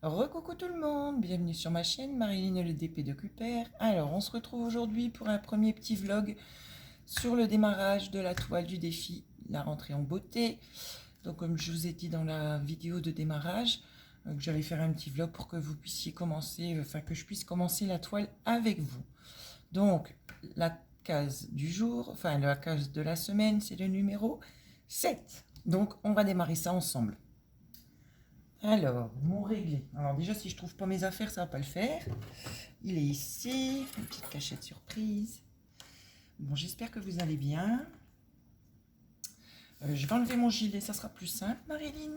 Recoucou tout le monde, bienvenue sur ma chaîne Marilyn le DP de Cuper. Alors on se retrouve aujourd'hui pour un premier petit vlog sur le démarrage de la toile du défi, la rentrée en beauté. Donc comme je vous ai dit dans la vidéo de démarrage, que j'allais faire un petit vlog pour que vous puissiez commencer, enfin que je puisse commencer la toile avec vous. Donc la case du jour, enfin la case de la semaine, c'est le numéro 7. Donc on va démarrer ça ensemble. Alors, mon réglé. Alors déjà, si je trouve pas mes affaires, ça va pas le faire. Il est ici. Une petite cachette surprise. Bon, j'espère que vous allez bien. Je vais enlever mon gilet, ça sera plus simple, Marilyn.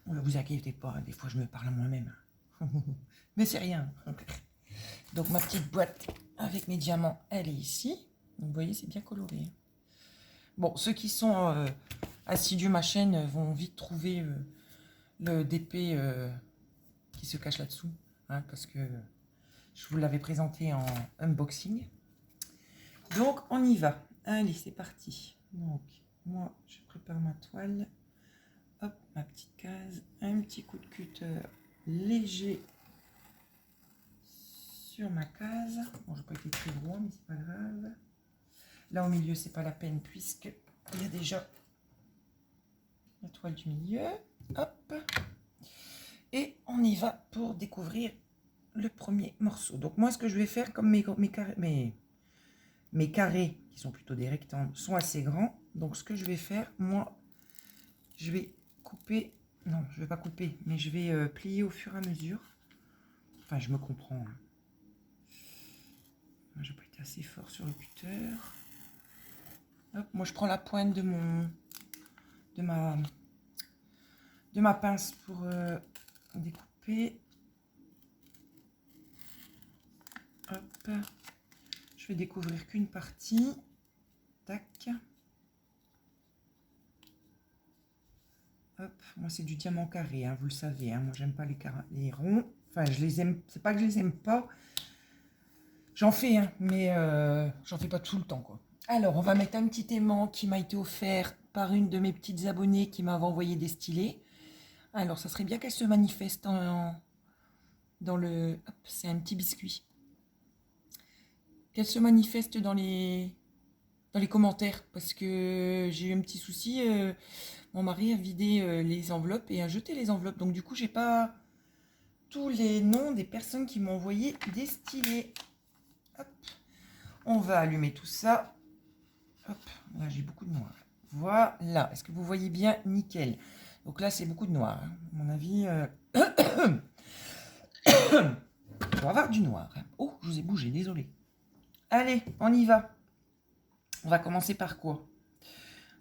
Ne vous inquiétez pas, des fois je me parle à moi-même. Mais c'est rien. Donc ma petite boîte avec mes diamants, elle est ici. Donc, vous voyez, c'est bien coloré. Bon, ceux qui sont assidus à ma chaîne vont vite trouver le DP qui se cache là-dessous, hein, parce que je vous l'avais présenté en unboxing. Donc on y va. Allez, c'est parti. Donc moi, je prépare ma toile. Hop, ma petite case. Un petit coup de cutter léger sur ma case. Bon, je n'ai pas été très gros, mais c'est pas grave. Là au milieu, c'est pas la peine puisque il y a déjà la toile du milieu. Hop. Et on y va pour découvrir le premier morceau. Donc moi, ce que je vais faire, comme mes carrés, qui sont plutôt des rectangles, sont assez grands. Donc ce que je vais faire, moi, je vais couper, non, je vais pas couper, mais je vais plier au fur et à mesure. Enfin, je me comprends. Je vais pas être assez fort sur le cutter. Hop, moi, je prends la pointe de ma pince pour découper. Hop, je vais découvrir qu'une partie. Tac. Hop, moi c'est du diamant carré, hein, vous le savez. Hein, moi j'aime pas les ronds. Enfin, je les aime. C'est pas que je les aime pas. J'en fais, hein, mais j'en fais pas tout le temps, quoi. Alors, on va mettre un petit aimant qui m'a été offert par une de mes petites abonnées qui m'avait envoyé des stylés. Alors, ça serait bien qu'elle se manifeste dans le... Hop, c'est un petit biscuit. Qu'elle se manifeste dans les commentaires, parce que j'ai eu un petit souci. Mon mari a vidé les enveloppes et a jeté les enveloppes. Donc, du coup, j'ai pas tous les noms des personnes qui m'ont envoyé des stylés. Hop. On va allumer tout ça. Hop, là j'ai beaucoup de noir. Voilà, est-ce que vous voyez bien? Nickel. Donc là c'est beaucoup de noir. Hein. À mon avis, on va avoir du noir. Oh, je vous ai bougé, désolé. Allez, on y va. On va commencer par quoi?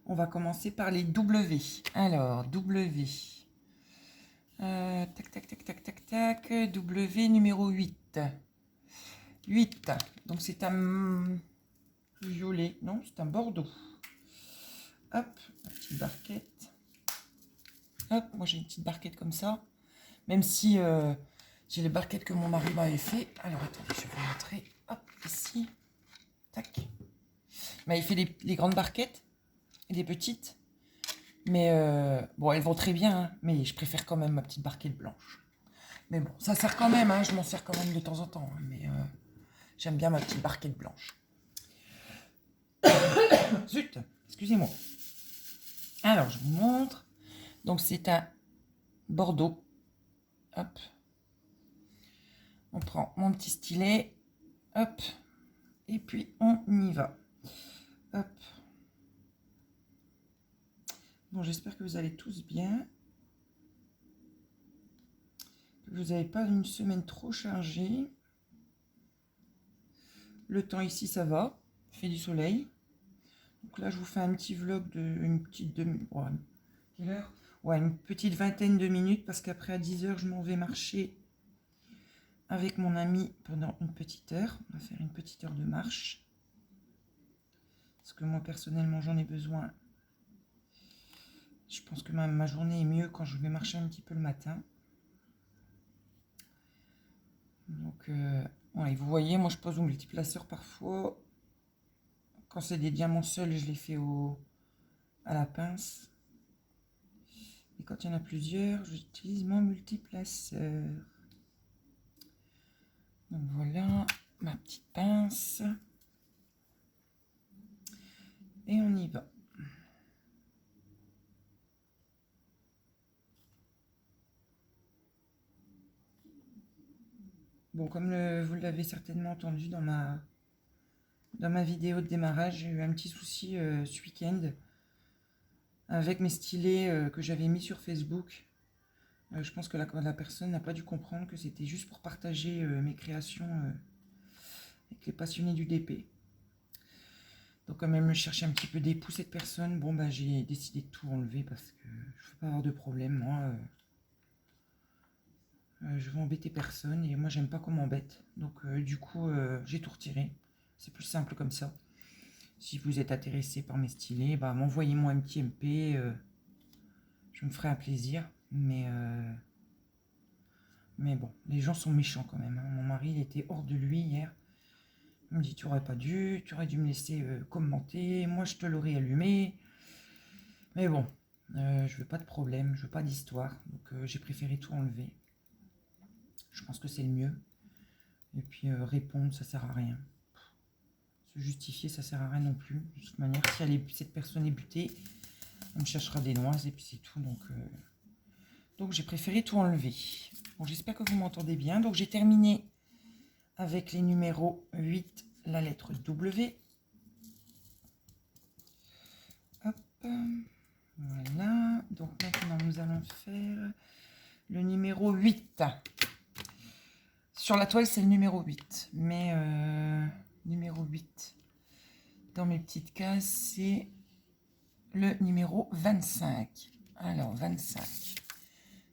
On va commencer par les W. Alors, W. Tac, tac, tac, tac, tac, tac. W numéro 8. 8. Donc c'est un violet. Non, c'est un bordeaux. Hop, ma petite barquette. Hop, moi j'ai une petite barquette comme ça. Même si j'ai les barquettes que mon mari m'avait fait. Alors attendez, je vais vous montrer. Hop, ici. Tac. Il m'avait fait les grandes barquettes et des petites. Mais bon, elles vont très bien. Hein, mais je préfère quand même ma petite barquette blanche. Mais bon, ça sert quand même. Hein, je m'en sers quand même de temps en temps. Hein, mais j'aime bien ma petite barquette blanche. Zut, excusez-moi. Alors, je vous montre. Donc, c'est un bordeaux. Hop. On prend mon petit stylet. Hop. Et puis, on y va. Hop. Bon, j'espère que vous allez tous bien. Que vous n'avez pas une semaine trop chargée. Le temps ici, ça va. Il fait du soleil. Donc là, je vous fais un petit vlog de une petite demi... Ouais, quelle heure? Ouais, une petite vingtaine de minutes parce qu'après à 10 h, je m'en vais marcher avec mon ami pendant une petite heure. On va faire une petite heure de marche. Parce que moi, personnellement, j'en ai besoin. Je pense que ma journée est mieux quand je vais marcher un petit peu le matin. Donc, ouais, vous voyez, moi, je pose au multiplaceur parfois. Quand c'est des diamants seuls, je les fais à la pince. Et quand il y en a plusieurs, j'utilise mon multiplaceur. Donc voilà ma petite pince. Et on y va. Bon, comme vous l'avez certainement entendu dans ma vidéo de démarrage, j'ai eu un petit souci ce week-end avec mes stylets que j'avais mis sur Facebook. Je pense que la personne n'a pas dû comprendre que c'était juste pour partager mes créations avec les passionnés du DP. Donc quand même, je cherchais un petit peu d'époux cette personne. Bon, bah, j'ai décidé de tout enlever parce que je ne veux pas avoir de problème, moi. Je veux embêter personne et moi, j'aime pas qu'on m'embête. Donc du coup, j'ai tout retiré. C'est plus simple comme ça. Si vous êtes intéressé par mes stylés, bah, m'envoyez-moi un petit MP. Je me ferai un plaisir. Mais bon, les gens sont méchants quand même. Hein. Mon mari, il était hors de lui hier. Il me dit, tu aurais dû me laisser commenter. Moi, je te l'aurais allumé. Mais bon, je veux pas de problème, je veux pas d'histoire. Donc j'ai préféré tout enlever. Je pense que c'est le mieux. Et puis répondre, ça sert à rien. Se justifier, ça sert à rien non plus. De toute manière, si cette personne est butée, on me cherchera des noises et puis c'est tout. Donc j'ai préféré tout enlever. Bon, j'espère que vous m'entendez bien. Donc j'ai terminé avec les numéros 8, la lettre W. Hop. Voilà. Donc maintenant, nous allons faire le numéro 8. Sur la toile, c'est le numéro 8. Mais numéro 8, dans mes petites cases, c'est le numéro 25. Alors, 25.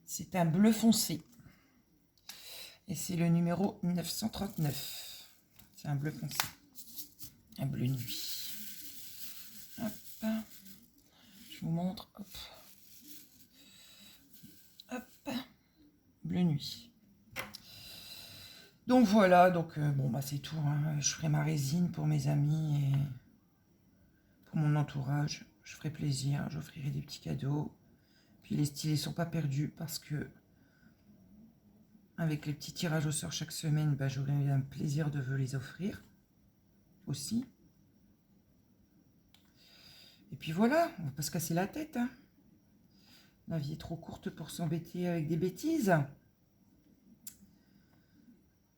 C'est un bleu foncé. Et c'est le numéro 939. C'est un bleu foncé. Un bleu nuit. Hop. Je vous montre. Hop. Hop. Bleu nuit. Donc voilà, bon bah c'est tout. Hein. Je ferai ma résine pour mes amis et pour mon entourage. Je ferai plaisir, j'offrirai des petits cadeaux. Puis les stylés sont pas perdus parce que avec les petits tirages au sort chaque semaine, bah, j'aurai un plaisir de vous les offrir aussi. Et puis voilà, on va pas se casser la tête. Hein. La vie est trop courte pour s'embêter avec des bêtises.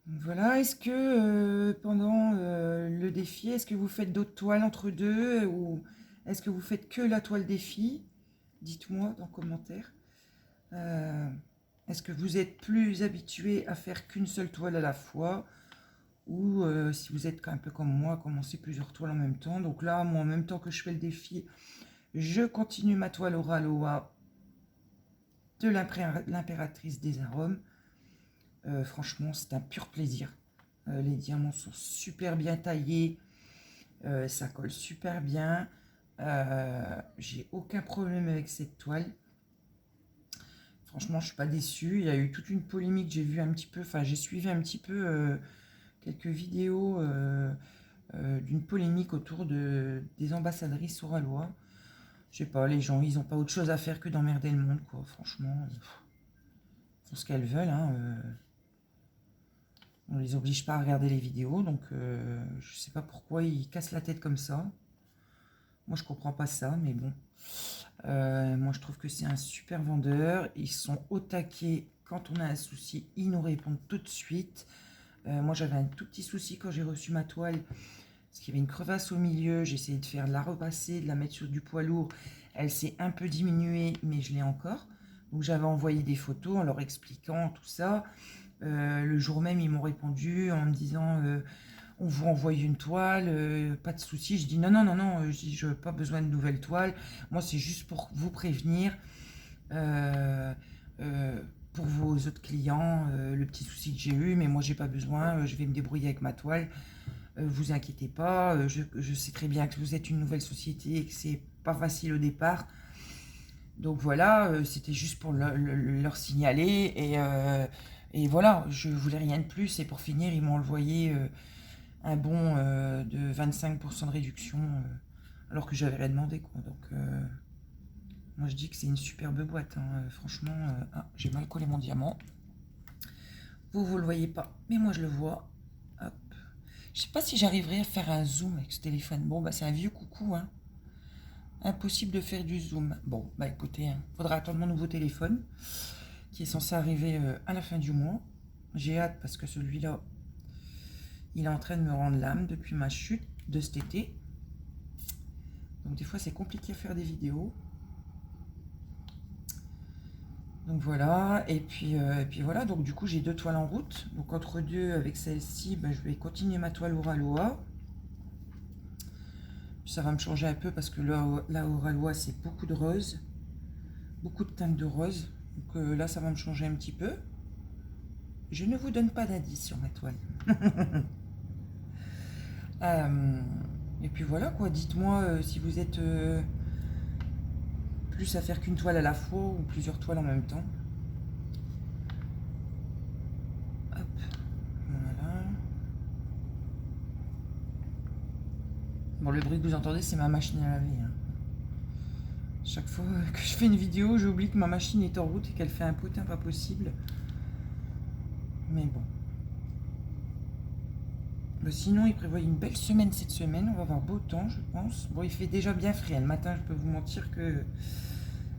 Voilà, est-ce que pendant le défi, est-ce que vous faites d'autres toiles entre deux ou est-ce que vous faites que la toile défi? Dites-moi dans les commentaires. Est-ce que vous êtes plus habitué à faire qu'une seule toile à la fois ou si vous êtes un peu comme moi, à commencer plusieurs toiles en même temps. Donc là, moi, en même temps que je fais le défi, je continue ma toile Oraloa de l'impératrice des arômes. Franchement, c'est un pur plaisir. Les diamants sont super bien taillés. Ça colle super bien. J'ai aucun problème avec cette toile. Franchement, je suis pas déçue. Il y a eu toute une polémique. J'ai vu un petit peu, enfin, j'ai suivi un petit peu quelques vidéos d'une polémique autour des ambassadrices Oraloa. Je sais pas, les gens, ils ont pas autre chose à faire que d'emmerder le monde, quoi. Franchement, ils font ce qu'elles veulent, hein. On les oblige pas à regarder les vidéos, donc je sais pas pourquoi ils cassent la tête comme ça. Moi, je comprends pas ça, mais bon. Moi, je trouve que c'est un super vendeur. Ils sont au taquet quand on a un souci. Ils nous répondent tout de suite. Moi, j'avais un tout petit souci quand j'ai reçu ma toile. Parce qu'il y avait une crevasse au milieu. J'ai essayé de la repasser, de la mettre sur du poids lourd. Elle s'est un peu diminuée, mais je l'ai encore. Donc, j'avais envoyé des photos en leur expliquant tout ça. Le jour même, ils m'ont répondu en me disant on vous renvoie une toile, pas de souci. Je dis non, je n'ai pas besoin de nouvelles toiles. Moi, c'est juste pour vous prévenir pour vos autres clients, le petit souci que j'ai eu, mais moi, j'ai pas besoin. Je vais me débrouiller avec ma toile. Vous inquiétez pas. Je sais très bien que vous êtes une nouvelle société et que c'est pas facile au départ. Donc voilà, c'était juste pour leur signaler et voilà, je voulais rien de plus. Et pour finir, ils m'ont envoyé un bon de 25% de réduction alors que j'avais rien demandé, quoi. Donc Moi, je dis que c'est une superbe boîte. Hein. Franchement, ah, j'ai mal collé mon diamant. Vous le voyez pas, mais moi, je le vois. Hop. Je sais pas si j'arriverai à faire un zoom avec ce téléphone. Bon, bah, c'est un vieux coucou. Hein. Impossible de faire du zoom. Bon, bah, écoutez, hein, faudra attendre mon nouveau téléphone qui est censé arriver à la fin du mois. J'ai hâte parce que celui-là, il est en train de me rendre l'âme depuis ma chute de cet été. Donc, des fois, c'est compliqué à faire des vidéos. Donc voilà, et puis voilà, donc du coup j'ai 2 toiles en route. Donc entre deux, avec celle-ci, ben, je vais continuer ma toile Oraloa. Ça va me changer un peu parce que la Oraloa c'est beaucoup de rose, beaucoup de teintes de rose. Donc là ça va me changer un petit peu. Je ne vous donne pas d'indice sur ma toile. Et puis voilà quoi, dites-moi si vous êtes plus à faire qu'une toile à la fois ou plusieurs toiles en même temps. Hop, voilà. Bon, le bruit que vous entendez, c'est ma machine à laver. Hein. Chaque fois que je fais une vidéo, j'oublie que ma machine est en route et qu'elle fait un potin pas possible. Mais bon. Bah, sinon, il prévoit une belle semaine cette semaine. On va avoir beau temps, je pense. Bon, il fait déjà bien frais. Le matin, je peux vous mentir que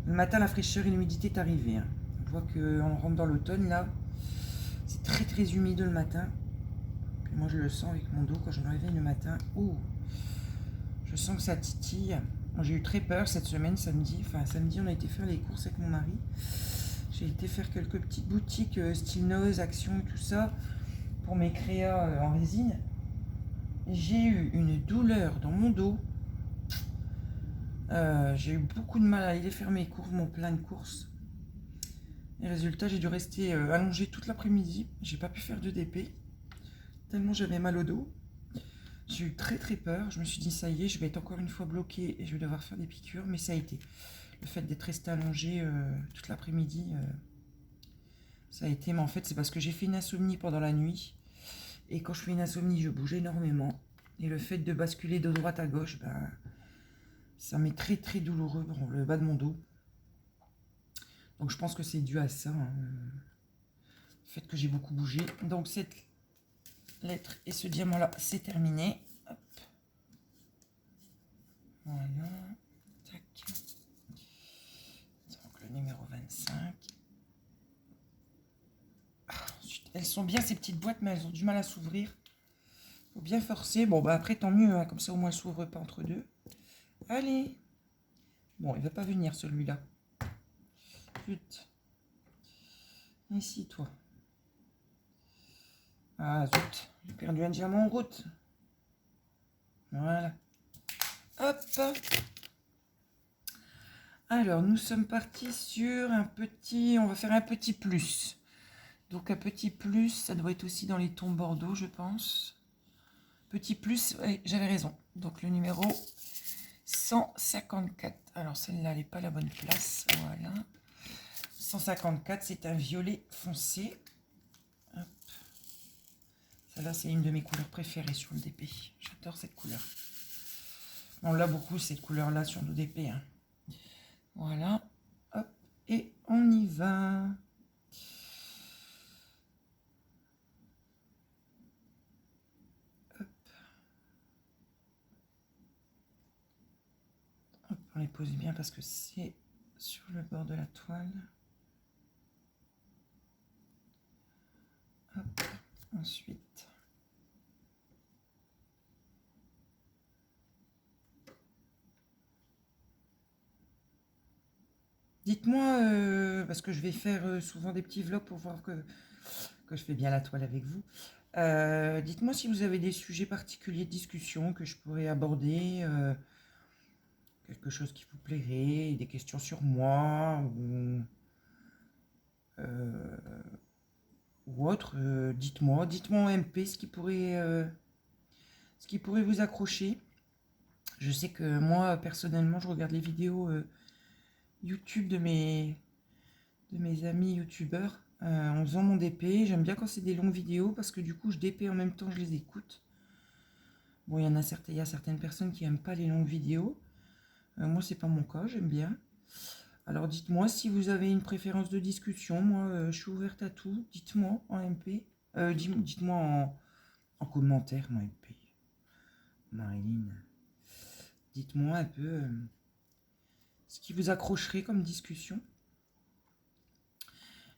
le matin, la fraîcheur et l'humidité est arrivée. Hein. On voit qu'on rentre dans l'automne, là. C'est très, très humide le matin. Puis moi, je le sens avec mon dos quand je me réveille le matin. Oh, je sens que ça titille. J'ai eu très peur cette semaine, samedi. Enfin, samedi, on a été faire les courses avec mon mari. J'ai été faire quelques petites boutiques style Nose, Action, tout ça, pour mes créas en résine. J'ai eu une douleur dans mon dos. J'ai eu beaucoup de mal à aller faire mes courses, mon plein de courses. Et résultat, j'ai dû rester allongée toute l'après-midi. J'ai pas pu faire de DP, tellement j'avais mal au dos. J'ai eu très très peur. Je me suis dit, ça y est, je vais être encore une fois bloquée et je vais devoir faire des piqûres. Mais ça a été. Le fait d'être restée allongée toute l'après-midi, ça a été. Mais en fait, c'est parce que j'ai fait une insomnie pendant la nuit. Et quand je fais une insomnie, je bouge énormément. Et le fait de basculer de droite à gauche, ben, ça m'est très très douloureux dans le bas de mon dos. Donc je pense que c'est dû à ça. Hein, le fait que j'ai beaucoup bougé. Donc cette lettre et ce diamant-là, c'est terminé. Hop. Voilà. Tac. Donc le numéro 25. Ensuite, elles sont bien ces petites boîtes, mais elles ont du mal à s'ouvrir. Faut bien forcer. Bon, bah après, tant mieux. Hein, comme ça, au moins, elles ne s'ouvrent pas entre deux. Allez. Bon, il va pas venir celui-là. Zut. Ici, toi. Ah, zut. J'ai perdu un diamant en route. Voilà. Hop. Alors, nous sommes partis sur un petit... On va faire un petit plus. Donc, un petit plus, ça doit être aussi dans les tons bordeaux, je pense. Petit plus, ouais, j'avais raison. Donc, le numéro 154. Alors, celle-là, elle n'est pas à la bonne place. Voilà. 154, c'est un violet foncé. Hop. Celle-là, c'est une de mes couleurs préférées sur le DP. J'adore cette couleur. On l'a beaucoup, cette couleur-là, sur nos DP. Hein. Voilà. Hop. Et on y va. Hop. Hop, on les pose bien parce que c'est sur le bord de la toile. Hop. Ensuite. Dites-moi, parce que je vais faire souvent des petits vlogs pour voir que je fais bien la toile avec vous. Dites-moi si vous avez des sujets particuliers de discussion que je pourrais aborder, quelque chose qui vous plairait, des questions sur moi ou autre. Dites-moi en MP ce qui pourrait vous accrocher. Je sais que moi, personnellement, je regarde les vidéos YouTube de mes amis youtubeurs en faisant mon DP. J'aime bien quand c'est des longues vidéos parce que du coup, je DP en même temps, je les écoute. Bon, il y a certaines personnes qui n'aiment pas les longues vidéos. Moi, c'est pas mon cas, j'aime bien. Alors dites-moi si vous avez une préférence de discussion. Moi, je suis ouverte à tout. Dites-moi en MP. Dites-moi en commentaire, moi MP. Marilyn. Dites-moi un peu ce qui vous accrocherait comme discussion.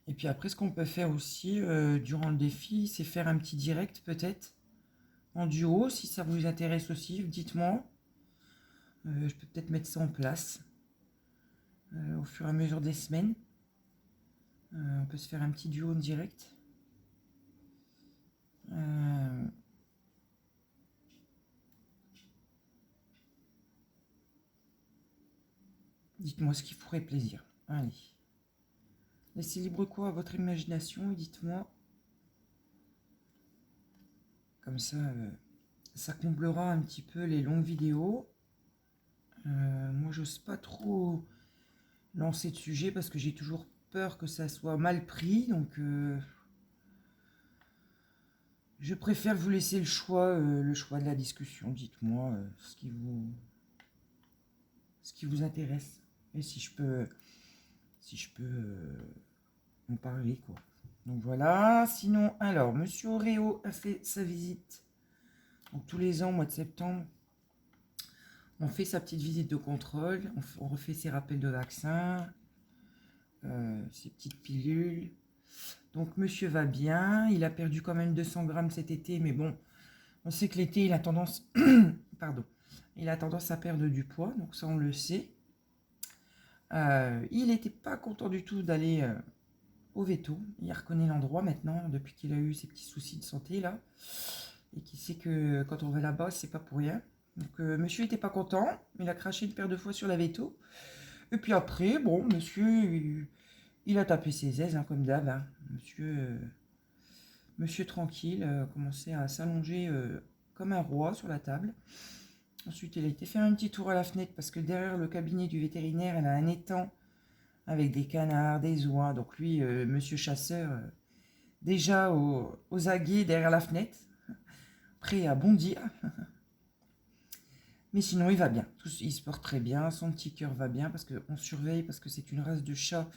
Et puis après, ce qu'on peut faire aussi durant le défi, c'est faire un petit direct peut-être en duo. Si ça vous intéresse aussi, dites-moi. Je peux peut-être mettre ça en place au fur et à mesure des semaines. On peut se faire un petit duo en direct. Dites-moi ce qui vous ferait plaisir. Allez. Laissez libre cours à votre imagination et dites-moi. Comme ça, ça comblera un petit peu les longues vidéos. Moi, j'ose pas trop lancer de sujet parce que j'ai toujours peur que ça soit mal pris. Donc, je préfère vous laisser le choix de la discussion. Dites-moi ce qui vous intéresse. Et si je peux en parler, quoi. Donc voilà. Sinon, alors, Monsieur Oreo a fait sa visite. Donc tous les ans, au mois de septembre, on fait sa petite visite de contrôle. On refait ses rappels de vaccins, ses petites pilules. Donc monsieur va bien. Il a perdu quand même 200 grammes cet été. Mais bon, on sait que l'été, il a tendance... Pardon. Il a tendance à perdre du poids. Donc ça, on le sait. Il n'était pas content du tout d'aller au veto. Il reconnaît l'endroit maintenant, depuis qu'il a eu ses petits soucis de santé là. Et qu'il sait que quand on va là-bas, c'est pas pour rien. Donc monsieur était pas content. Il a craché une paire de fois sur la veto. Et puis après, bon, monsieur, il a tapé ses aises, hein, comme d'hab. Hein. Monsieur tranquille, commençait à s'allonger comme un roi sur la table. Ensuite, il a été faire un petit tour à la fenêtre parce que derrière le cabinet du vétérinaire, elle a un étang avec des canards, des oies. Donc lui, monsieur chasseur, déjà aux aguets derrière la fenêtre, prêt à bondir. Mais sinon, il va bien. Il se porte très bien. Son petit cœur va bien parce qu'on surveille, parce que c'est une race de chat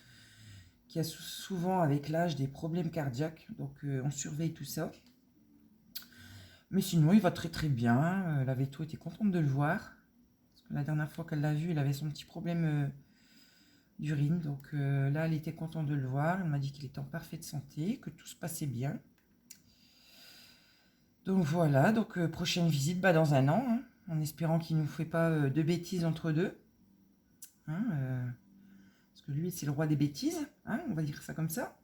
qui a souvent, avec l'âge, des problèmes cardiaques. Donc, on surveille tout ça. Mais sinon, il va très très bien. La Veto était contente de le voir. Parce que la dernière fois qu'elle l'a vu, il avait son petit problème d'urine. Donc là, elle était contente de le voir. Elle m'a dit qu'il était en parfaite santé, que tout se passait bien. Donc voilà, donc prochaine visite dans un an, hein, en espérant qu'il ne nous fait pas de bêtises entre deux. Hein, parce que lui, c'est le roi des bêtises, hein, on va dire ça comme ça.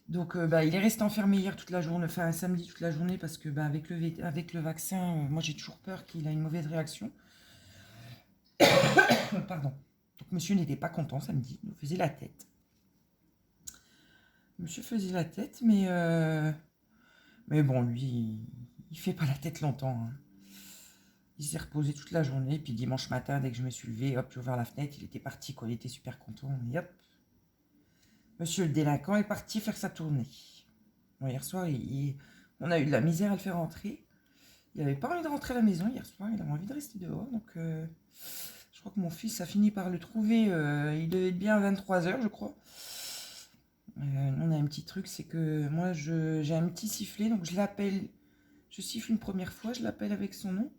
Donc il est resté enfermé hier toute la journée, enfin samedi toute la journée, parce que avec le vaccin, moi j'ai toujours peur qu'il ait une mauvaise réaction. Pardon. Donc monsieur n'était pas content samedi, il nous faisait la tête. Monsieur faisait la tête, mais bon, lui, il fait pas la tête longtemps. Hein. Il s'est reposé toute la journée, puis dimanche matin, dès que je me suis levé, hop, j'ai ouvert la fenêtre, il était parti, quoi. Il était super content, et hop. Monsieur le délinquant est parti faire sa tournée. Bon, hier soir, on a eu de la misère à le faire rentrer. Il n'avait pas envie de rentrer à la maison hier soir, il avait envie de rester dehors, donc je crois que mon fils a fini par le trouver, il devait être bien à 23h, je crois. On a un petit truc, c'est que moi, j'ai un petit sifflet, donc je l'appelle, je siffle une première fois, je l'appelle avec son nom,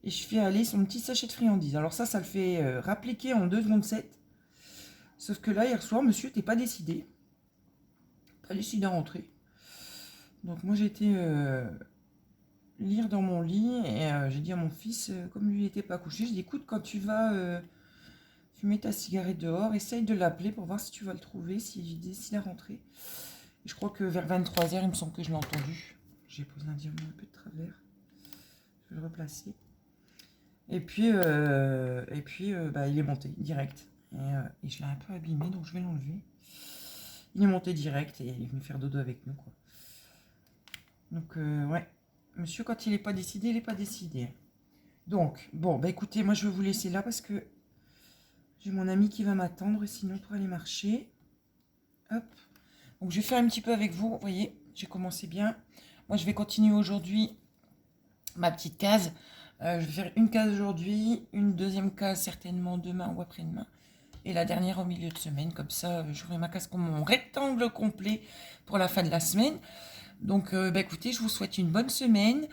et je fais aller son petit sachet de friandises. Alors ça le fait rappliquer en 2 secondes 7. Sauf que là, hier soir, monsieur n'était pas décidé. Pas décidé à rentrer. Donc moi, j'étais lire dans mon lit, et j'ai dit à mon fils, comme lui n'était pas couché, je dis, écoute, quand tu vas fumer ta cigarette dehors, essaye de l'appeler pour voir si tu vas le trouver, s'il décide à rentrer. Et je crois que vers 23h, il me semble que je l'ai entendu. J'ai posé un diamant un peu de travers. Je vais le replacer. Et puis, il est monté direct. Et je l'ai un peu abîmé, donc je vais l'enlever. Il est monté direct et il est venu faire dodo avec nous, quoi. Donc, ouais. Monsieur, quand il n'est pas décidé, il n'est pas décidé. Donc, bon, écoutez, moi, je vais vous laisser là parce que j'ai mon ami qui va m'attendre, sinon pour aller marcher. Hop. Donc, je vais faire un petit peu avec vous. Vous voyez, j'ai commencé bien. Moi, je vais continuer aujourd'hui ma petite case. Je vais faire une case aujourd'hui, une deuxième case certainement demain ou après-demain. et la dernière au milieu de semaine. Comme ça, j'aurai ma casse comme mon rectangle complet pour la fin de la semaine. Donc, écoutez, je vous souhaite une bonne semaine.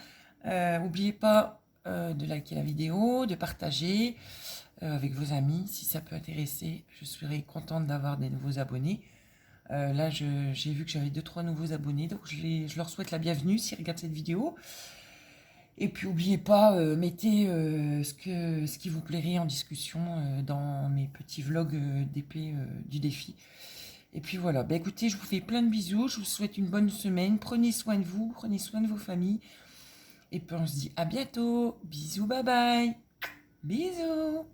N'oubliez pas de liker la vidéo, de partager avec vos amis si ça peut intéresser. Je serai contente d'avoir des nouveaux abonnés. Là, j'ai vu que j'avais 2-3 nouveaux abonnés, donc je leur souhaite la bienvenue s'ils regardent cette vidéo. Et puis, n'oubliez pas, mettez ce qui vous plairait en discussion dans mes petits vlogs d'épée du défi. Et puis voilà, écoutez, je vous fais plein de bisous, je vous souhaite une bonne semaine, prenez soin de vous, prenez soin de vos familles. Et puis on se dit à bientôt, bisous, bye bye, bisous.